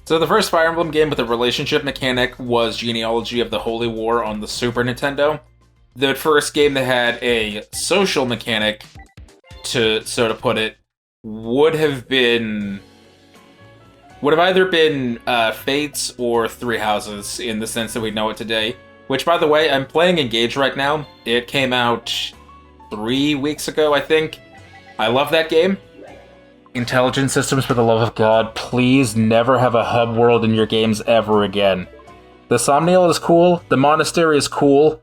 So the first Fire Emblem game with a relationship mechanic was Genealogy of the Holy War on the Super Nintendo. The first game that had a social mechanic, to so to put it, would have either been Fates or Three Houses in the sense that we know it today. Which, by the way, I'm playing Engage right now. It came out 3 weeks ago, I think. I love that game. Intelligent systems, for the love of God, please never have a hub world in your games ever again. The Somniel is cool. The Monastery is cool.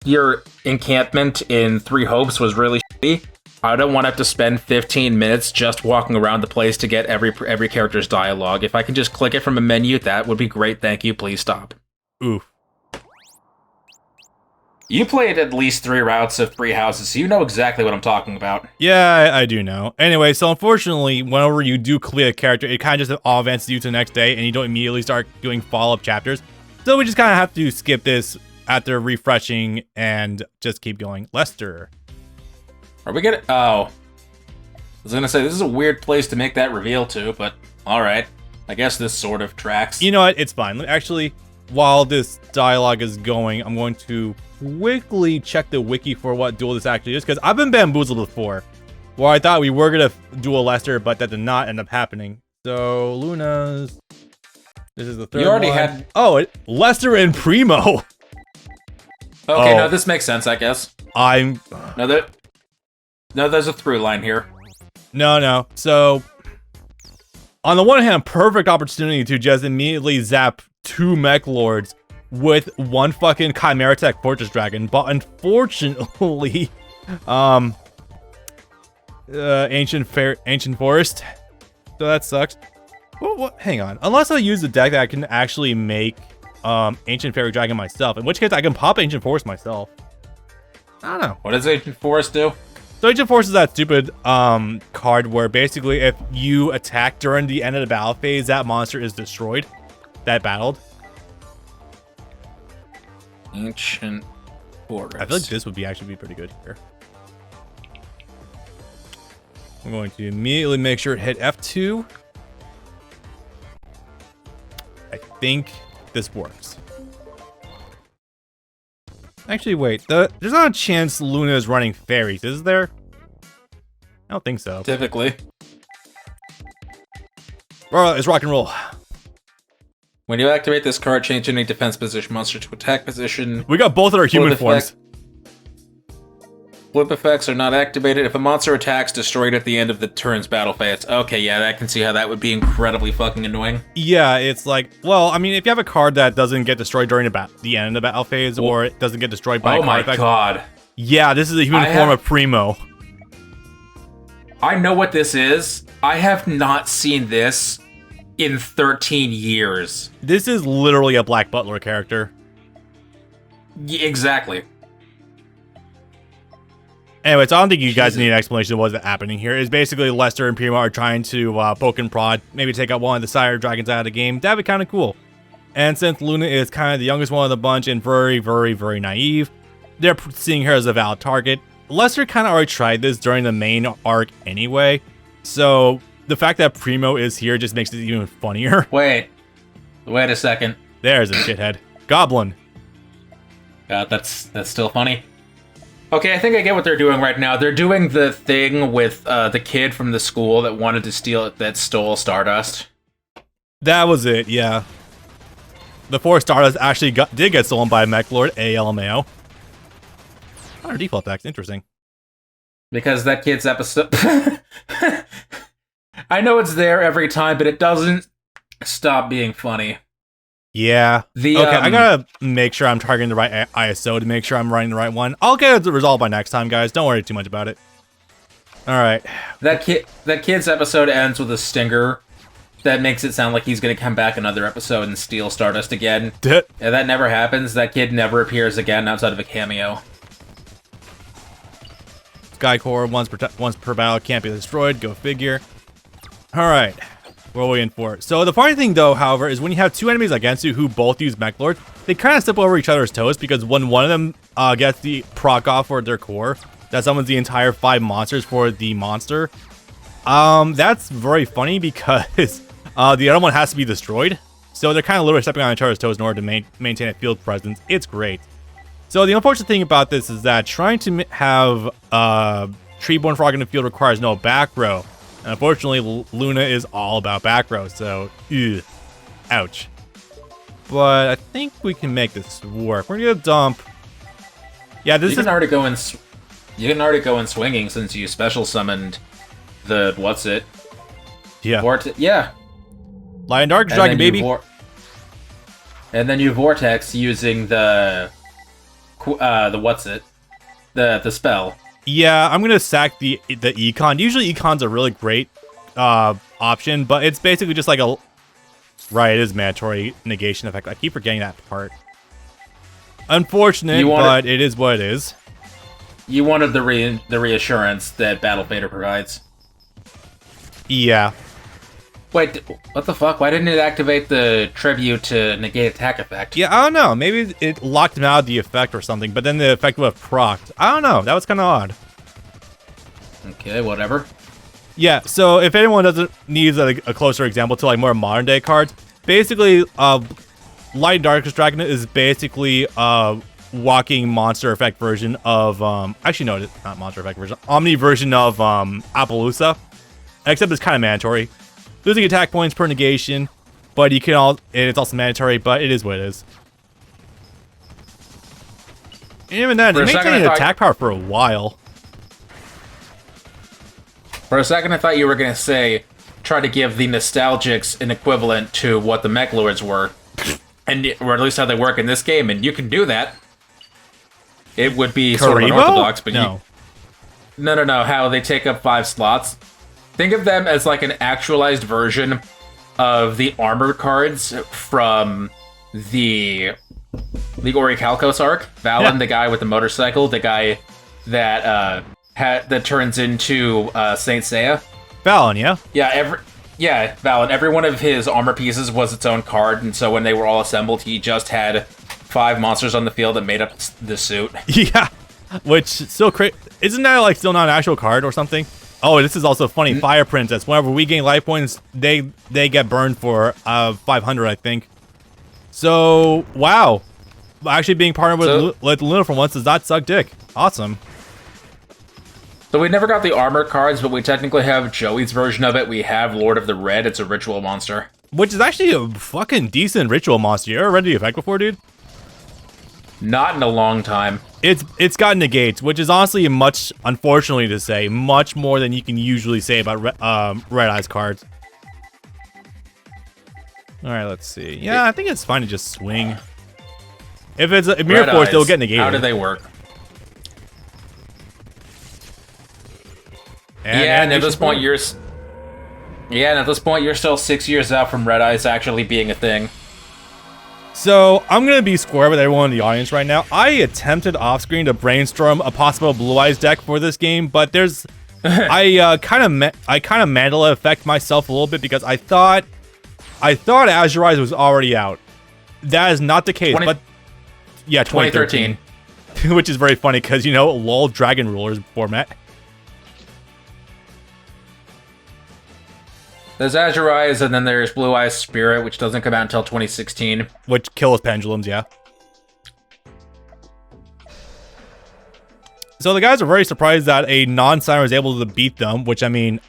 Your encampment in Three Hopes was really shitty. I don't want to have to spend 15 minutes just walking around the place to get every character's dialogue. If I can just click it from a menu, that would be great. Thank you. Please stop. Oof. You played at least 3 routes of Three Houses, so you know exactly what I'm talking about. Yeah, I do know. Anyway, so unfortunately, whenever you do clear a character, it kind of just all advances you to the next day, and you don't immediately start doing follow-up chapters. So we just kind of have to skip this after refreshing and just keep going. Lester. Are we gonna... Oh. I was gonna say, this is a weird place to make that reveal to, but alright. I guess this sort of tracks. You know what? It's fine. Actually, while this dialogue is going, I'm going to quickly check the wiki for what duel this actually is, because I've been bamboozled before, where I thought we were gonna duel Lester, but that did not end up happening. So Luna's, this is the third. You already one. had. Lester and Primo. Okay, no, this makes sense, I guess. No, there's a through line here. No. So on the one hand, perfect opportunity to just immediately zap 2 mech lords with 1 fucking Chimera Tech Fortress Dragon, but unfortunately, Ancient Forest, so that sucks. What? Hang on. Unless I use the deck that I can actually make Ancient Fairy Dragon myself, in which case I can pop Ancient Forest myself. I don't know. What does Ancient Forest do? So Ancient Forest is that stupid card where basically if you attack during the end of the battle phase, that monster is destroyed. That battled. Ancient Forest. I feel like this would actually be pretty good here. I'm going to immediately make sure to hit F2. I think this works. Actually, wait. There's not a chance Luna is running fairies, is there? I don't think so. Typically. Alright, let's rock and roll. When you activate this card, change any defense position monster to attack position. We got both of our human forms. Flip effects are not activated. If a monster attacks, destroy it at the end of the turn's battle phase. Okay, yeah, I can see how that would be incredibly fucking annoying. Yeah, it's like, well, I mean, if you have a card that doesn't get destroyed during the end of the battle phase, or it doesn't get destroyed by a card effect. Oh my god. Yeah, this is a human form of Primo. I know what this is. I have not seen this in 13 years. This is literally a Black Butler character. Exactly. Anyway, so I don't think you guys need an explanation of what's happening here. It's basically Lester and Primo are trying to poke and prod, maybe take out one of the Sire Dragons out of the game. That'd be kind of cool. And since Luna is kind of the youngest one of the bunch and very, very, very naive, they're seeing her as a valid target. Lester kind of already tried this during the main arc anyway, so the fact that Primo is here just makes it even funnier. Wait a second. There's a shithead. Goblin. God, that's still funny. Okay, I think I get what they're doing right now. They're doing the thing with the kid from the school that wanted to steal it, that stole Stardust. That was it, yeah. The 4 Stardust actually did get stolen by Mech Lord ALMAO. Our default text, interesting. Because that kid's episode... I know it's there every time, but it doesn't stop being funny. Yeah. Okay, I gotta make sure I'm targeting the right ISO to make sure I'm running the right one. I'll get it resolved by next time, guys. Don't worry too much about it. Alright. That kid's episode ends with a stinger that makes it sound like he's gonna come back another episode and steal Stardust again. Yeah, that never happens. That kid never appears again outside of a cameo. Sky Core, once per battle, can't be destroyed. Go figure. Alright. What are we in for? So the funny thing though, however, is when you have 2 enemies against you who both use Mech Lord, they kind of step over each other's toes because when one of them gets the proc off for their core, that summons the entire 5 monsters for the monster. That's very funny because The other one has to be destroyed. So they're kind of literally stepping on each other's toes in order to maintain a field presence. It's great. So the unfortunate thing about this is that trying to have Treeborn Frog in the field requires no back row. And unfortunately, Luna is all about back row, so ugh, ouch. But I think we can make this work. We're gonna dump. Yeah, this is. You can already go in swinging since you special summoned the Yeah. Yeah. Lion Dark Dragon, baby. And then you vortex using the spell. Yeah, I'm gonna sack the econ. Usually econ's a really great option, but it's basically just like a right. It is mandatory negation effect. I keep forgetting that part. Unfortunate, but it is what it is. You wanted the reassurance that Battle Fader provides. Yeah. Wait, what the fuck? Why didn't it activate the tribute to negate attack effect? Yeah, I don't know. Maybe it locked him out of the effect or something, but then the effect would have procced. I don't know. That was kind of odd. Okay, whatever. Yeah, so if anyone needs a closer example to like more modern day cards, basically, Light Darkest Dragon is basically walking monster effect version of actually no, it's not monster effect version, Omni version of Appaloosa, except it's kind of mandatory. Losing attack points per negation, but you can and it's also mandatory, but it is what it is. And even then, it maintained attack power for a while. For a second, I thought you were going to say, try to give the Nostalgics an equivalent to what the Mech Lords were, or at least how they work in this game, and you can do that. It would be sort of unorthodox, but no. No, how they take up 5 slots. Think of them as like an actualized version of the armored cards from the Orichalcos arc. Valen, the guy with the motorcycle, the guy that that turns into Saint Seiya. Valen, yeah? Yeah, Valen. Every one of his armor pieces was its own card, and so when they were all assembled, he just had 5 monsters on the field that made up the suit. Yeah, which still isn't that like still not an actual card or something? Oh, this is also funny. Fire Princess. Whenever we gain life points, they get burned for 500, I think. So wow, actually being partnered with Luna for once does not suck dick. Awesome. So we never got the armor cards, but we technically have Joey's version of it. We have Lord of the Red. It's a ritual monster, which is actually a fucking decent ritual monster. You ever read the effect before, dude? Not in a long time. It's got negates, which is honestly much, unfortunately to say, much more than you can usually say about Red Eye's cards. All right, let's see. Yeah, I think it's fine to just swing. If it's a Mirror Force, they'll get negated. How do they work? And at this point, you're still 6 years out from Red Eyes actually being a thing. So, I'm going to be square with everyone in the audience right now. I attempted off-screen to brainstorm a possible Blue Eyes deck for this game, but there's... I kind of Mandala effect myself a little bit because I thought Azure Eyes was already out. That is not the case, but... Yeah, 2013. Which is very funny because, you know, LOL Dragon Rulers format. There's Azure Eyes, and then there's Blue Eyes Spirit, which doesn't come out until 2016. Which kills pendulums, yeah. So the guys are very surprised that a non-signer was able to beat them, which, I mean,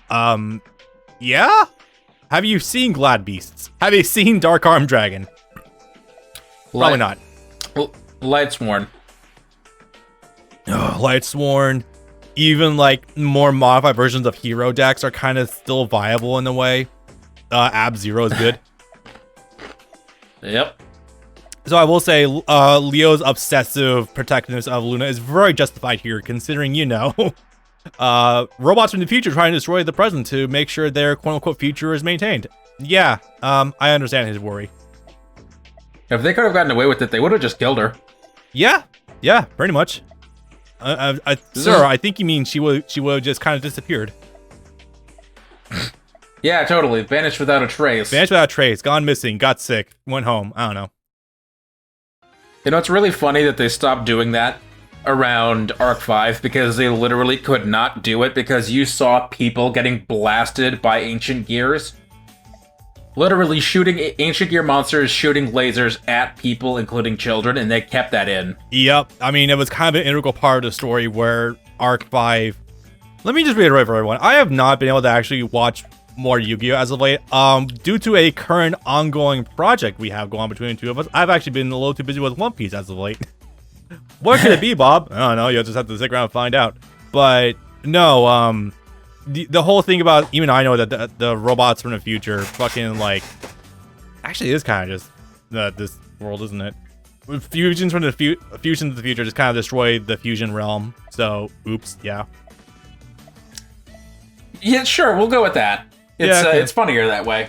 yeah? Have you seen Glad Beasts? Have you seen Dark Arm Dragon? Probably not. Lightsworn. Lightsworn. Even, like, more modified versions of hero decks are kind of still viable in a way. Ab-Zero is good. Yep. So I will say, Leo's obsessive protectiveness of Luna is very justified here, considering, you know, robots from the future trying to destroy the present to make sure their quote-unquote future is maintained. Yeah, I understand his worry. If they could have gotten away with it, they would have just killed her. Yeah, pretty much. Sir, I think you mean she would have just kind of disappeared. Yeah, totally. Vanished without a trace. Vanished without a trace. Gone missing. Got sick. Went home. I don't know. You know, it's really funny that they stopped doing that around Arc 5 because they literally could not do it because you saw people getting blasted by ancient gears. literally shooting ancient gear monsters, shooting lasers at people, including children, and they kept that in. Yep. I mean, it was kind of an integral part of the story where Arc 5... Let me just reiterate for everyone. I have not been able to actually watch more Yu-Gi-Oh! As of late. Due to a current ongoing project we have going on between the two of us, I've actually been a little too busy with One Piece as of late. What could it be, Bob? I don't know. You'll just have to stick around and find out. But, no, the whole thing about, even I know that the robots from the future fucking, like... Actually, it is kind of just this world, isn't it? Fusions from the fusions of the future just kind of destroy the fusion realm. So, oops, yeah. Yeah, sure, we'll go with that. It's funnier that way.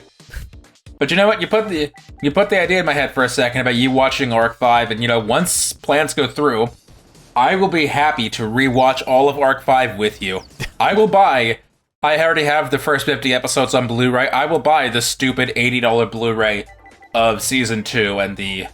But you know what? You put the idea in my head for a second about you watching Arc 5, and once plans go through, I will be happy to rewatch all of Arc 5 with you. I already have the first 50 episodes on Blu-ray. I will buy the stupid $80 Blu-ray of Season 2 and the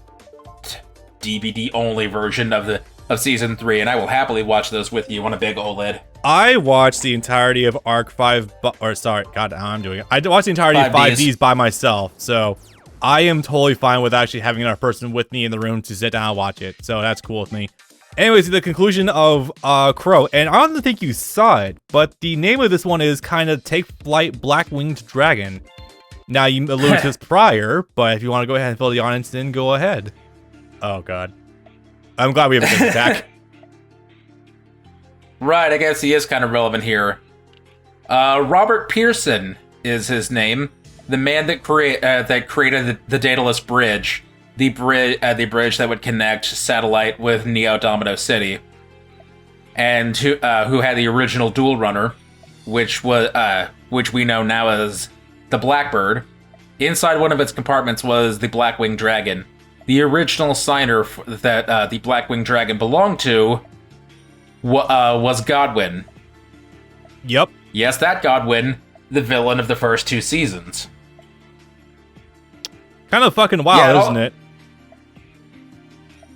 DVD-only version of Season 3, and I will happily watch those with you on a big OLED. I watched the entirety of Arc 5, I'm doing it. I watched the entirety of 5Ds by myself, so I am totally fine with actually having another person with me in the room to sit down and watch it, so that's cool with me. Anyways, the conclusion of Crow, and I don't think you saw it, but the name of this one is kind of Take Flight Black-Winged Dragon. Now, you alluded to this prior, but if you want to go ahead and fill the audience in, go ahead. Oh, God. I'm glad we have a good attack. Right, I guess he is kind of relevant here. Robert Pearson is his name. The man that created the Daedalus Bridge. The bridge that would connect Satellite with Neo Domino City. And who had the original Dual Runner, which we know now as the Blackbird. Inside one of its compartments was the Blackwing Dragon. The original signer that the Blackwing Dragon belonged to was Godwin. Yep. Yes, that Godwin, the villain of the first 2 seasons. Kind of fucking wild, isn't it?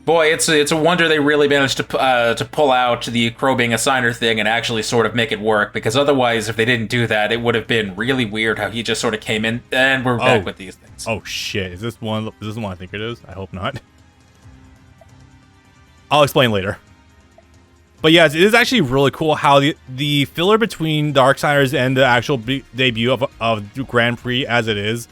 Boy, it's a wonder they really managed to pull out the Crow being a signer thing and actually sort of make it work, because otherwise, if they didn't do that, it would have been really weird how he just sort of came in, and we're back with these things. Oh shit, is this the one I think it is? I hope not. I'll explain later. But yes, it is actually really cool how the filler between Darksiders and the actual debut of Grand Prix as it is,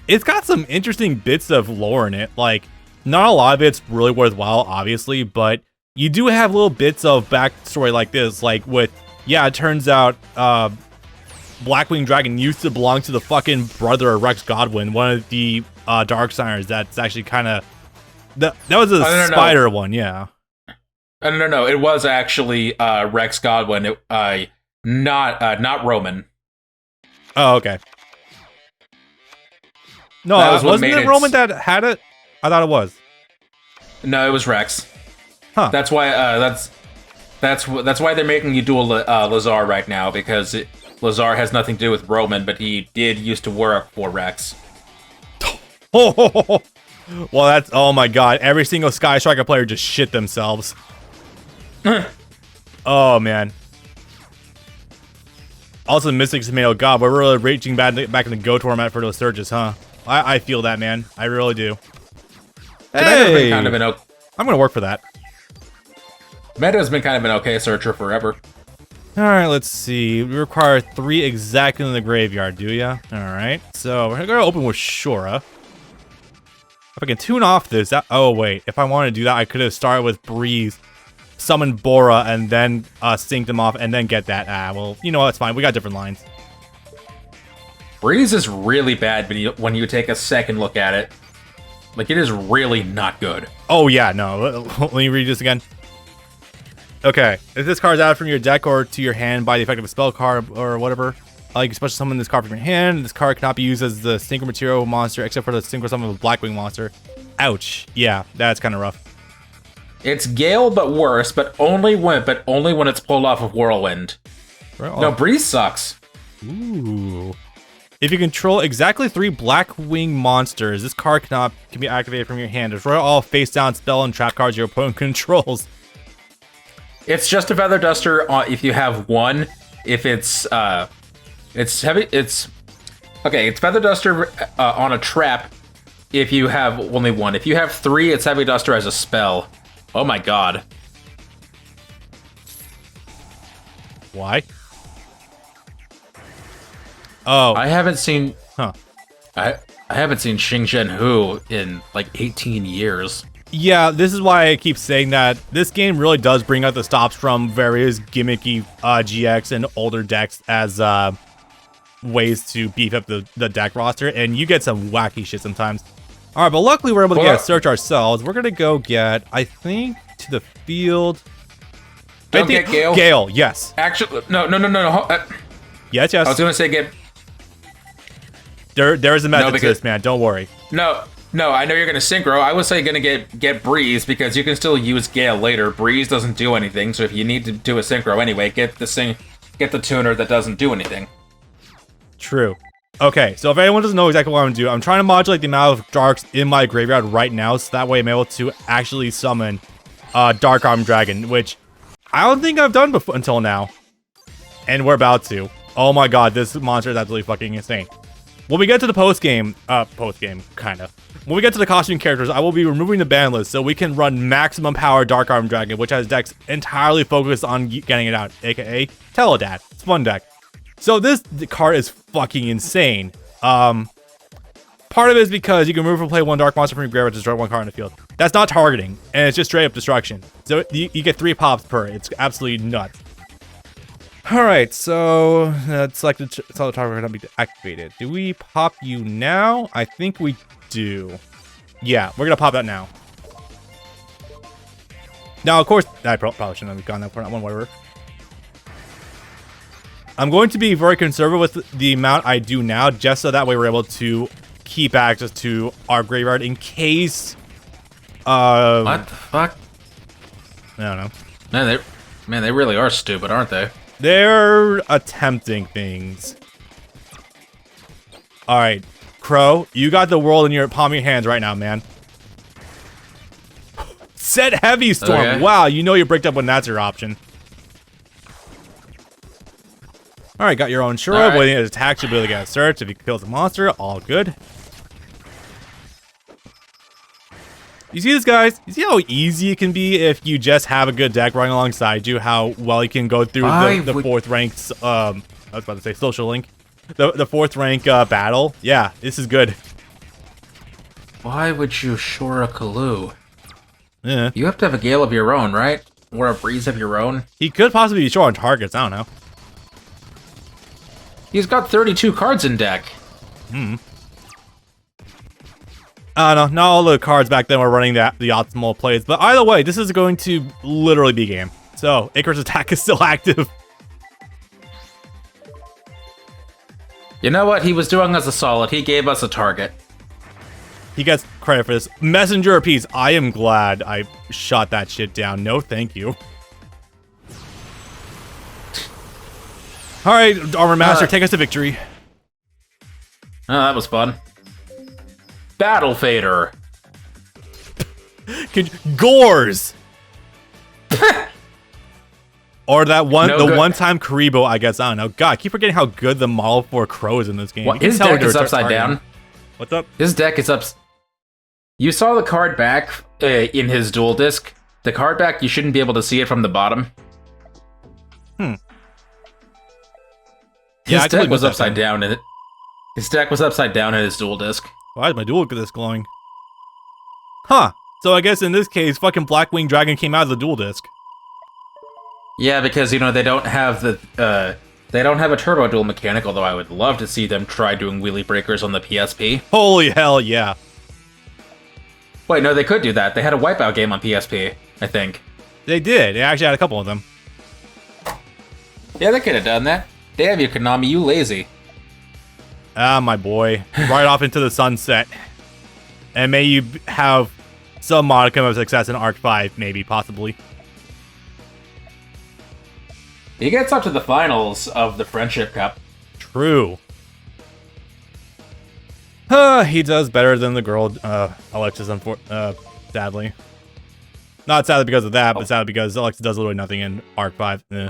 it's got some interesting bits of lore in it. Like, not a lot of it's really worthwhile, obviously, but you do have little bits of backstory like this, like with, it turns out Blackwing Dragon used to belong to the fucking brother of Rex Godwin, one of the Darksiders that's actually kind of... That was a spider one, yeah. No, it was actually Rex Godwin, not Roman. Oh, okay. No, wasn't it Roman that had it? I thought it was. No, it was Rex. Huh. That's why that's why they're making you duel Lazar right now, because Lazar has nothing to do with Roman, but he did used to work for Rex. Well, that's... Oh my god, every single Sky Striker player just shit themselves. Oh, man. Also, Mystics Tomato. God, we're really reaching back in the Go format for those surges, huh? I feel that, man. I really do. Hey! I'm gonna work for that. Meta's been kind of an okay searcher forever. Alright, let's see. We require 3 exactly in the graveyard, do ya? Alright, so we're gonna open with Shura. If I can tune off this... oh, wait. If I wanted to do that, I could have started with Breeze, summon Bora, and then sync them off, and then get that. Well, you know what? That's fine. We got different lines. Breeze is really bad when you take a second look at it. Like, it is really not good. Oh, yeah, no. Let me read this again. Okay. If this card is added from your deck or to your hand by the effect of a spell card or whatever, you can special summon this card from your hand. This card cannot be used as the synchro material monster except for the synchro summon of a Blackwing monster. Ouch. Yeah, that's kind of rough. It's Gale, but worse, but only when it's pulled off of Whirlwind. No, Breeze sucks. Ooh. If you control exactly 3 Blackwing monsters, this card can be activated from your hand. Destroy all face-down spell and trap cards your opponent controls. It's just a Feather Duster if you have one. If it's heavy, it's Okay, it's Feather Duster on a trap if you have only one. If you have 3, it's Heavy Duster as a spell. Oh my god. Why? Oh. I haven't seen... Huh. I haven't seen Xing Zhen Hu in, like, 18 years. Yeah, this is why I keep saying that this game really does bring out the stops from various gimmicky GX and older decks as ways to beef up the deck roster, and you get some wacky shit sometimes. All right, but luckily we're able to get a search ourselves. We're gonna go get, I think, to the field. Don't get Gale. Gale, yes. Actually, no. Yes. I was gonna say get... There is a method to this, man. Don't worry. No, I know you're gonna synchro. I was saying gonna get Breeze because you can still use Gale later. Breeze doesn't do anything, so if you need to do a synchro anyway, get the tuner that doesn't do anything. True. Okay, so if anyone doesn't know exactly what I'm gonna do, I'm trying to modulate the amount of darks in my graveyard right now, so that way I'm able to actually summon Dark Arm Dragon, which I don't think I've done before until now. And we're about to. Oh my god, this monster is absolutely fucking insane. When we get to the post-game, kinda. When we get to the costume characters, I will be removing the ban list so we can run maximum power Dark Arm Dragon, which has decks entirely focused on getting it out, aka Teledad. It's a fun deck. So this card is fucking insane. Part of it is because you can remove or play 1 dark monster from your graveyard to destroy 1 card in the field. That's not targeting, and it's just straight up destruction. So you get 3 pops per. It's absolutely nuts. Alright, so select the target cannot be activated. Do we pop you now? I think we do. Yeah, we're gonna pop that now. Now, of course, I probably shouldn't have gone that for that one, whatever. I'm going to be very conservative with the amount I do now, just so that way we're able to keep access to our graveyard in case... what the fuck? I don't know. Man, they really are stupid, aren't they? They're attempting things. Alright, Crow, you got the world in your palm of your hands right now, man. Set Heavy Storm. Okay. Wow, you know you bricked up when that's your option. Alright, got your own Shura. Right. Waiting to attack, you'll be able to get a search. If you kill the monster, all good. You see this, guys? You see how easy it can be if you just have a good deck running alongside you? How well you can go through the 4th ranked, I was about to say social link. The 4th rank battle. Yeah, this is good. Why would you Shura Kalu? Yeah. You have to have a Gale of your own, right? Or a Breeze of your own? He could possibly be short on targets, I don't know. He's got 32 cards in deck. I don't know, not all the cards back then were running the optimal plays, but either way, this is going to literally be game. So, Icarus' attack is still active. You know what? He was doing us a solid. He gave us a target. He gets credit for this. Messenger of Peace. I am glad I shot that shit down. No, thank you. Alright, Armor Master, take us to victory. Oh, that was fun. Battle Fader. Gores! Or that one, No the good. one-time Karibo, I guess. I don't know. God, I keep forgetting how good the model for Crow is in this game. What? You can His tell deck when is you're upside targeting. down. What's up? His deck is up. You saw the card back in his dual disc. The card back, you shouldn't be able to see it from the bottom. Yeah, His I deck totally was missed that upside thing. down in it. His deck was upside down in his dual disc. Why is my dual disc glowing? Huh. So I guess in this case, fucking Blackwing Dragon came out of the dual disc. Yeah, because you know they don't have they don't have a turbo dual mechanic. Although I would love to see them try doing wheelie breakers on the PSP. Holy hell, yeah. Wait, no, they could do that. They had a Wipeout game on PSP, I think. They did. They actually had a couple of them. Yeah, they could have done that. Damn you, Konami, you lazy. Ah, my boy. Right off into the sunset. And may you have some modicum of success in Arc 5, maybe, possibly. He gets up to the finals of the Friendship Cup. True. He does better than the girl, Alexis, sadly. Not sadly because of that, but sadly because Alexis does literally nothing in Arc 5. Eh.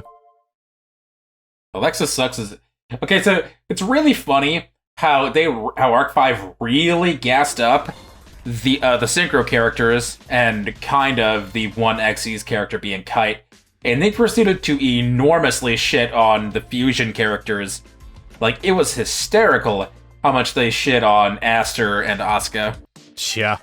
Alexis sucks as... Okay, so it's really funny how Arc 5 really gassed up the synchro characters and kind of the one Xyz character being Kite, and they proceeded to enormously shit on the fusion characters. Like, it was hysterical how much they shit on Aster and Asuka. Yeah.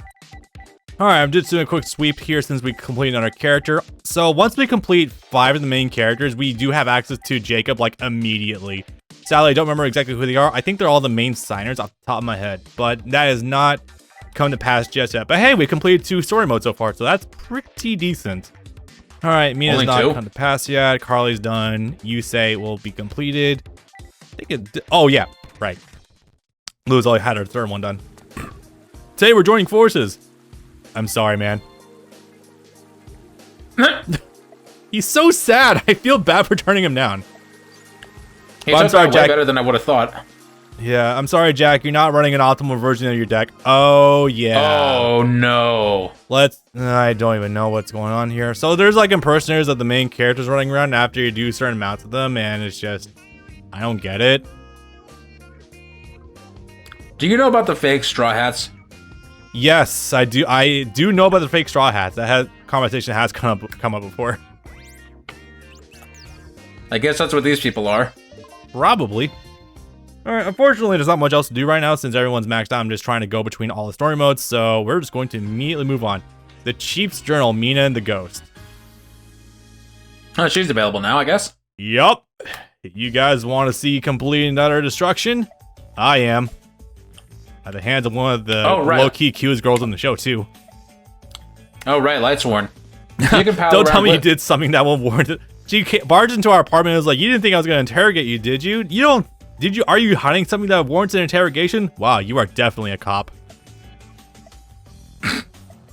Alright, I'm just doing a quick sweep here since we completed another character. So once we complete 5 of the main characters, we do have access to Jacob, like, immediately. Sadly, I don't remember exactly who they are. I think they're all the main signers off the top of my head, but that has not come to pass just yet. But hey, we completed 2 story modes so far, so that's pretty decent. Alright, Mina's Only not 2? come to pass yet. Carly's done. You say will be completed. I think it... Oh, yeah, right. Lou's only had her 3rd one done. Today we're joining forces. I'm sorry, man. He's so sad. I feel bad for turning him down. I'm sorry, Jack. Way better than I would have thought. Yeah, I'm sorry, Jack. You're not running an optimal version of your deck. Oh, yeah. Oh, no. I don't even know what's going on here. So there's like impersonators of the main characters running around after you do certain amounts of them, and it's just... I don't get it. Do you know about the fake straw hats? Yes, I do. I do know about the fake straw hats. That conversation has come up before. I guess that's what these people are. Probably. Alright, unfortunately, there's not much else to do right now since everyone's maxed out. I'm just trying to go between all the story modes, so we're just going to immediately move on. The Chief's Journal, Mina and the Ghost. Oh, she's available now, I guess. Yup. You guys want to see complete and utter destruction? I am. At the hands of one of the low-key cutest girls on the show, too. Oh, right, Lightsworn. You can Don't tell me you did something that will warrant it. She barged into our apartment and was like, you didn't think I was going to interrogate you, did you? You don't... Did you? Are you hiding something that warrants an interrogation? Wow, you are definitely a cop.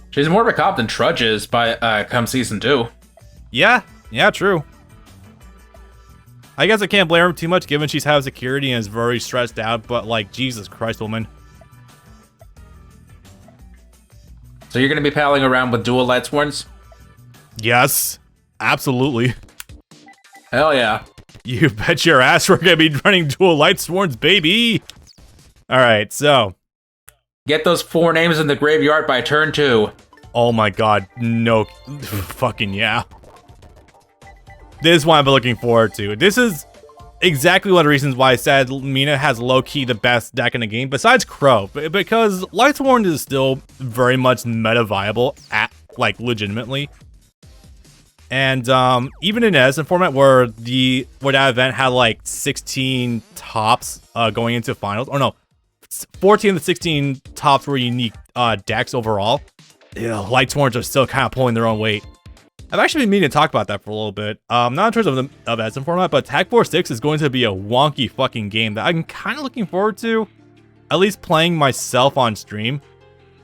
She's more of a cop than Trudge is by come season 2. Yeah, true. I guess I can't blame her too much given she's had security and is very stressed out, but like, Jesus Christ, woman. So you're going to be palling around with dual Lightsworns? Yes, absolutely. Hell yeah. You bet your ass we're going to be running dual Lightsworns, baby. Alright, so. Get those 4 names in the graveyard by turn 2. Oh my god, no. Fucking yeah. This is what I've been looking forward to. This is exactly one of the reasons why I said Mina has low-key the best deck in the game, besides Crow. Because Lightsworn is still very much meta-viable, like, legitimately. And even in Edison format, where that event had, like, 16 tops going into finals, or no, 14 of the 16 tops were unique decks overall, Lightsworns are still kind of pulling their own weight. I've actually been meaning to talk about that for a little bit. Not in terms of Edison format, but Tag Force 6 is going to be a wonky fucking game that I'm kind of looking forward to, at least playing myself on stream.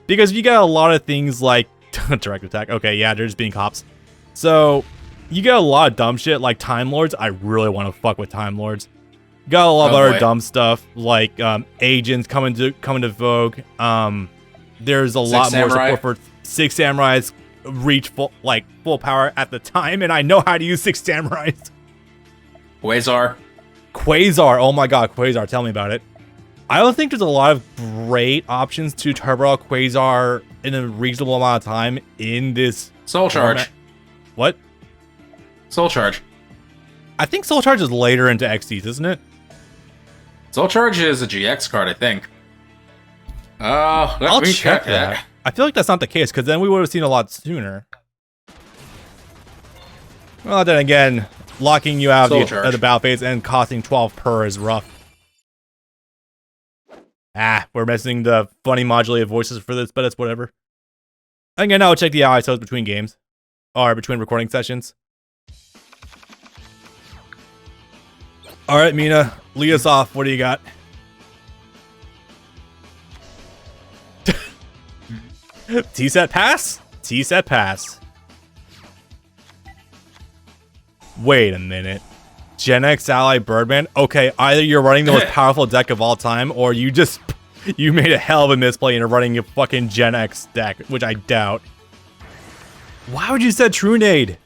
Because you got a lot of things like direct attack. Okay, yeah, they're just being cops. So, you got a lot of dumb shit like Time Lords. I really want to fuck with Time Lords. Got a lot of other dumb stuff like agents coming to vogue. There's a lot more support for 6 samurais reach full power at the time, and I know how to use 6 samurais. Quasar, oh my god, Quasar, tell me about it. I don't think there's a lot of great options to turbo out Quasar in a reasonable amount of time in this Soul Charge. Format. What? Soul Charge. I think Soul Charge is later into XDs, isn't it? Soul Charge is a GX card, I think. I'll check that. I feel like that's not the case, because then we would have seen a lot sooner. Well, then again, locking you out of the battle phase and costing 12 per is rough. We're missing the funny modulated voices for this, but it's whatever. Again, I'll check the ISOs between games. Or between recording sessions. Alright, Mina, lead us off. What do you got? T-set pass? T-set pass. Wait a minute. Gen X Ally Birdman? Okay, either you're running the most powerful deck of all time, or you made a hell of a misplay and are running a fucking Gen X deck, which I doubt. Why would you set Trunade?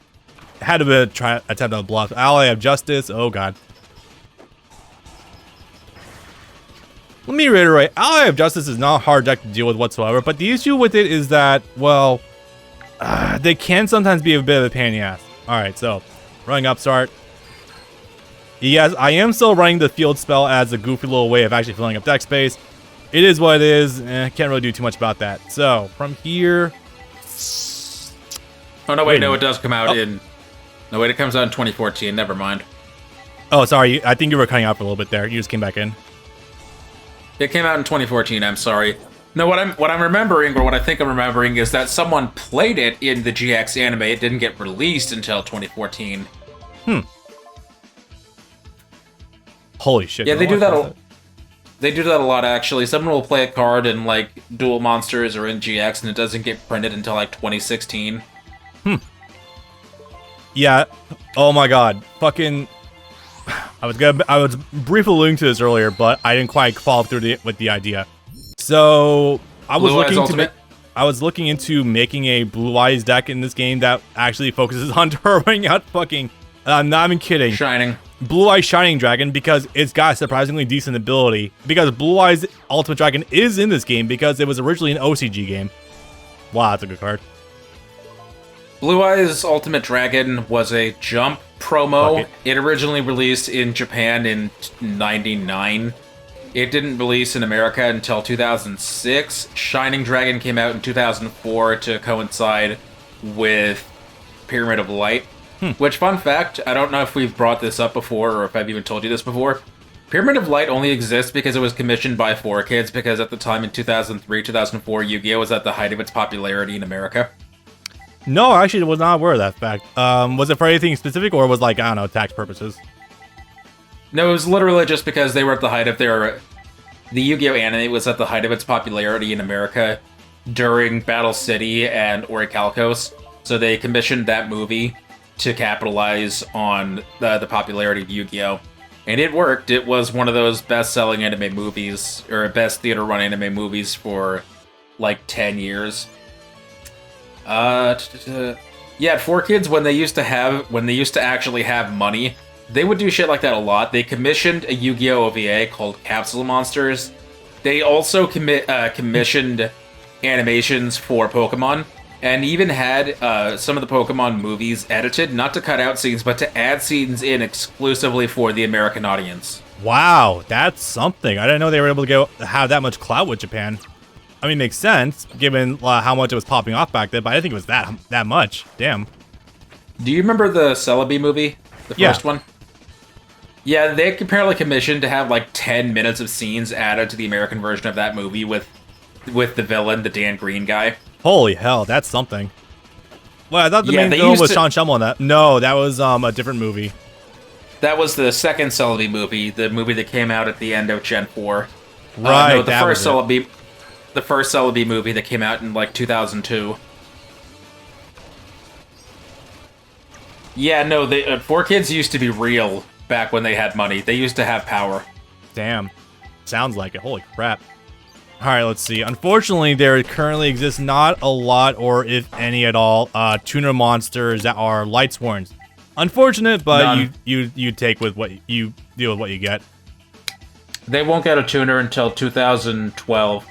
Had to be attempt on a bluff. Ally of Justice? Oh god. Let me reiterate, Ally of Justice is not a hard deck to deal with whatsoever, but the issue with it is that, well, they can sometimes be a bit of a pain in the ass. Alright, so, running Upstart. Yes, I am still running the field spell as a goofy little way of actually filling up deck space. It is what it is, can't really do too much about that. So, from here... Oh, no, wait, no, it does come out in... No, wait, it comes out in 2014, never mind. Oh, sorry, I think you were cutting out for a little bit there. You just came back in. It came out in 2014, I'm sorry. No, what I'm remembering, or what I think I'm remembering, is that someone played it in the GX anime. It didn't get released until 2014. Holy shit. Yeah, they do that. They do that a lot, actually. Someone will play a card in, like, Duel Monsters or in GX, and it doesn't get printed until, like, 2016. Yeah. Oh my god. Fucking... I was briefly alluding to this earlier, but I didn't quite follow through with the idea. So I was looking into making a Blue Eyes deck in this game that actually focuses on turboing out fucking. I'm not even kidding. Shining. Blue Eyes Shining Dragon, because it's got a surprisingly decent ability. Because Blue Eyes Ultimate Dragon is in this game because it was originally an OCG game. Wow, that's a good card. Blue Eyes Ultimate Dragon was a Jump promo. It originally released in Japan in '99. It didn't release in America until 2006. Shining Dragon came out in 2004 to coincide with Pyramid of Light. Which, fun fact, I don't know if we've brought this up before or if I've even told you this before. Pyramid of Light only exists because it was commissioned by 4Kids, because at the time in 2003, 2004, Yu-Gi-Oh! Was at the height of its popularity in America. No, I actually was not aware of that fact. Was it for anything specific, or was like, I don't know, tax purposes? No, it was literally just because they were at the height of their... The Yu-Gi-Oh! Anime was at the height of its popularity in America during Battle City and Orichalcos, so they commissioned that movie to capitalize on the popularity of Yu-Gi-Oh! And it worked. It was one of those best-selling anime movies, or best theater-run anime movies for, like, 10 years. Yeah, at 4Kids, when they used to actually have money, they would do shit like that a lot. They commissioned a Yu-Gi-Oh! OVA called Capsule Monsters. They also commissioned animations for Pokemon, and even had some of the Pokemon movies edited, not to cut out scenes, but to add scenes in exclusively for the American audience. Wow, that's something. I didn't know they were able to have that much clout with Japan. I mean, it makes sense, given how much it was popping off back then, but I didn't think it was that much. Damn. Do you remember the Celebi movie? The first one? Yeah, they apparently commissioned to have like 10 minutes of scenes added to the American version of that movie with the villain, the Dan Green guy. Holy hell, that's something. Well, I thought the main villain was Sean Schummel in that. No, that was a different movie. That was the second Celebi movie, the movie that came out at the end of Gen 4. Right, no, the first Celebi movie that came out in like 2002. Yeah, no, 4Kids used to be real back when they had money. They used to have power. Damn. Sounds like it. Holy crap. Alright, let's see. Unfortunately, there currently exists not a lot, or if any at all, tuner monsters that are Lightsworns. Unfortunate, but you take with what you deal with what you get. They won't get a tuner until 2012.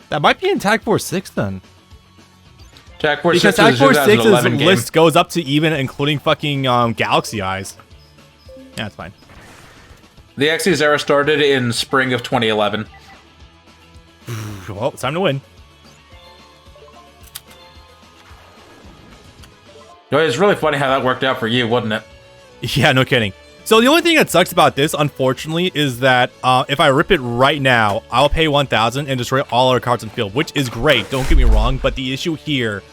That might be in Tag Force 6 then. Tag Force 6 because Tag Force 6's game. list goes up to even including fucking Galaxy Eyes. Yeah, that's fine. The Xyz era started in spring of 2011. Well, it's time to win. It's really funny how that worked out for you, wasn't it? Yeah, no kidding. So the only thing that sucks about this, unfortunately, is that if I rip it right now, I'll pay 1,000 and destroy all our cards in field, which is great, don't get me wrong, but the issue here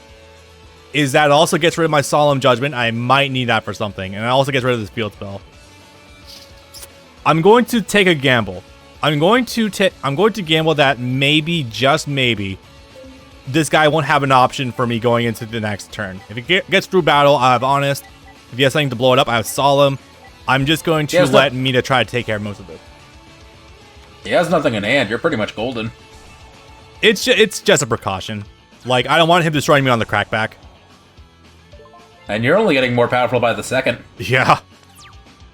is that it also gets rid of my Solemn Judgment. I might need that for something, and it also gets rid of this field spell. I'm going to take a gamble. I'm going to gamble that maybe, just maybe, this guy won't have an option for me going into the next turn. If it gets through battle, I have Honest. If he has something to blow it up, I have Solemn. I'm just going to let Mina try to take care of most of it. He has nothing in hand. You're pretty much golden. It's just a precaution. Like, I don't want him destroying me on the crackback. And you're only getting more powerful by the second. Yeah.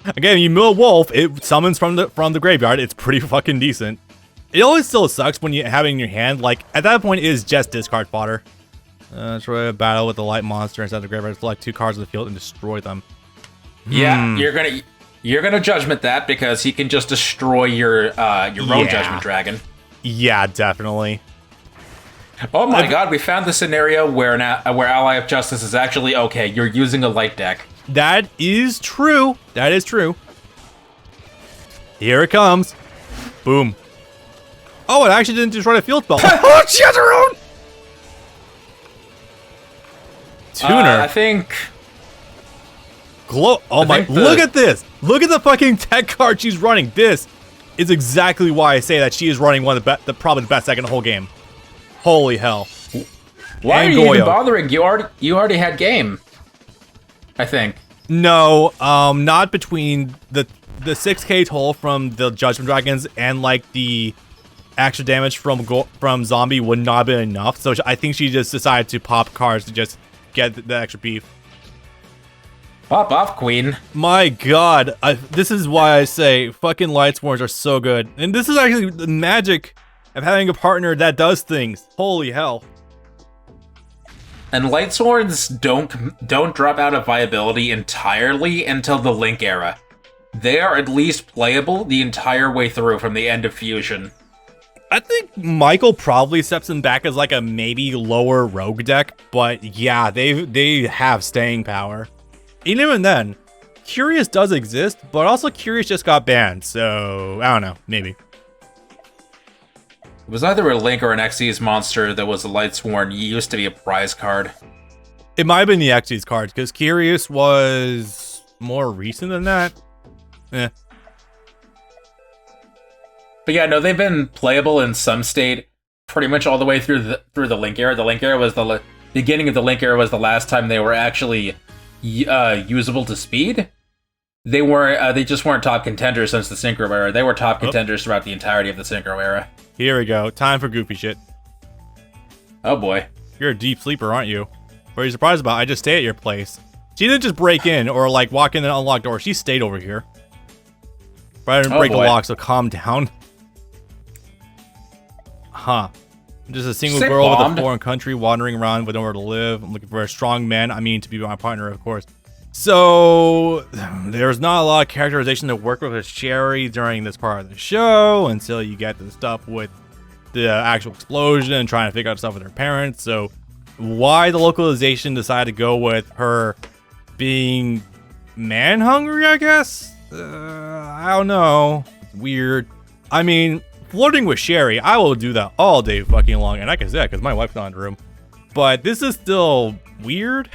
Again, you mill a wolf, it summons from the graveyard. It's pretty fucking decent. It always still sucks when you have it in your hand. Like, at that point, it is just discard fodder. Try a battle with the light monster inside the graveyard. Select 2 cards of the field and destroy them. Yeah, you're gonna judgment that because he can just destroy your own judgment dragon. Yeah, definitely. Oh my god, we found the scenario where Ally of Justice is actually okay. You're using a light deck. That is true. That is true. Here it comes. Boom. Oh, it actually didn't destroy the field spell. Oh, she has her own tuner. I think. Glow. Oh my! Look at this. Look at the fucking tech card she's running. This is exactly why I say that she is running one of probably the best deck in the whole game. Holy hell! Why are you even bothering? You already had game. I think. No, not between the 6k toll from the Judgment Dragons and like the extra damage from zombie would not have been enough. So I think she just decided to pop cards to just get the extra beef. Pop off, queen. My god, this is why I say fucking Light Sworns are so good. And this is actually the magic of having a partner that does things. Holy hell. And Light Swords don't drop out of viability entirely until the Link era. They are at least playable the entire way through from the end of Fusion. I think Michael probably steps in back as like a maybe lower rogue deck, but yeah, they have staying power. Even then, Curious does exist, but also Curious just got banned, so I don't know, maybe. It was either a Link or an Xyz monster that was a Lightsworn. Used to be a prize card. It might have been the Xyz card, because Curious was more recent than that. Eh. But yeah, no, they've been playable in some state pretty much all the way through the Link era. The Link era was the beginning of the Link era was the last time they were actually usable to speed. They just weren't top contenders since the Synchro era. They were top contenders throughout the entirety of the Synchro era. Here we go. Time for goofy shit. Oh boy. You're a deep sleeper, aren't you? What are you surprised about? I just stay at your place. She didn't just break in or like walk in an unlocked door. She stayed over here. But I didn't break the lock, so calm down. Huh. I'm just a single girl with a foreign country wandering around with nowhere to live. I'm looking for a strong man. I mean, to be my partner, of course. So, there's not a lot of characterization to work with Sherry during this part of the show until you get to the stuff with the actual explosion and trying to figure out stuff with her parents. So, why the localization decided to go with her being man-hungry, I guess? I don't know. It's weird. I mean, flirting with Sherry, I will do that all day fucking long. And I can say that because my wife's not in the room. But this is still weird.